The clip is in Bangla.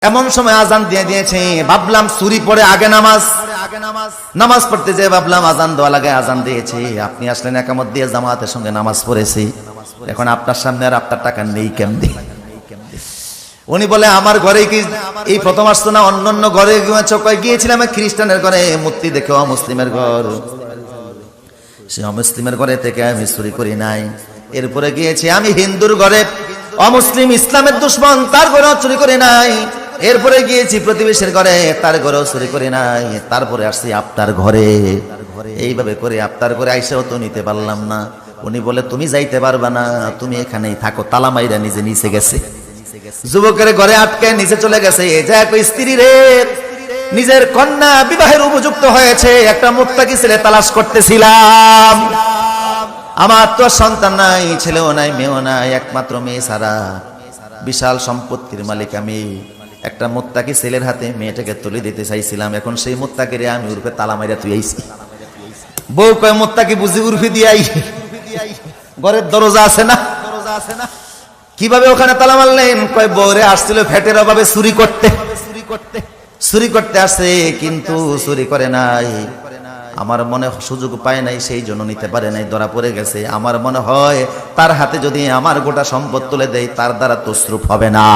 এমন সময় আজান দিয়ে দিয়েছে, ভাবলাম চুরি পড়ে আগে নামাজ পড়তে যে ভাবলাম আজান দেওয়া লাগে, আজান দিয়েছে, আপনি আসলেন একামত দিয়ে জামাতের সঙ্গে নামাজ পড়েছি, এখন আপনার সামনে আর আপনার টাকা নেই কেমনে? উনি বলে আমার ঘরে কি এই প্রথম আসতো না, অন্য ঘরে গিয়েছিলাম, খ্রিস্টানের ঘরে মূর্তি দেখে অমুসলিমের ঘর, সে অমুসলিমের ঘরে থেকে আমি চুরি করি নাই। এরপরে গিয়েছি আমি হিন্দুর ঘরে, অমুসলিম ইসলামের দুশ্মন, তার ঘরেও চুরি করি নাই। এরপরে গিয়েছি প্রতিবেশীর ঘরে, তার ঘরেও চুরি করি নাই। তারপরে আসছি আপনার ঘরে, এইভাবে করে আপনার ঘরে আইসাও তো নিতে পারলাম না। উনি বলে তুমি যাইতে পারবা না, তুমি এখানেই থাকো। তালা মাইরা নিজে নিচে গেছে, যুবকের ঘরে আটকে নিচে চলে গেছে। যে এক স্ত্রী রে, নিজের কন্যা বিবাহের উপযুক্ত হয়েছে, একটা মুত্তাকি ছেলে তালাশ করতেছিলাম। আমার তো সন্তান নাই, ছেলেও নাই, মেয়েও নাই, একমাত্র মেয়ে ছাড়া, বিশাল সম্পত্তির মালিক আমি। একটা মুত্তাকি ছেলের হাতে মেয়েটাকে তুলে দিতে চাইছিলাম, এখন সেই মুত্তাকিরে আমি উর্ফে তালা মাইরা তুই আইছি। বউ কয় মুত্তাকি বুঝি উর্ফে দিয়াই, ঘরের দরজা আছে না, কিভাবে ওখানে তালা মারলেন? কয় বউরে আসছিল ফ্যাটের অভাবে চুরি করতে আসছে, কিন্তু চুরি করে নাই। আমার মনে সুযোগ পায় নাই, সেই জন্য নিতে পারে নাই, ধরা পড়ে গেছে। আমার মনে হয় তার হাতে যদি আমার গোটা সম্পদ তুলে দেয়, তার দ্বারা তসরুফ হবে না।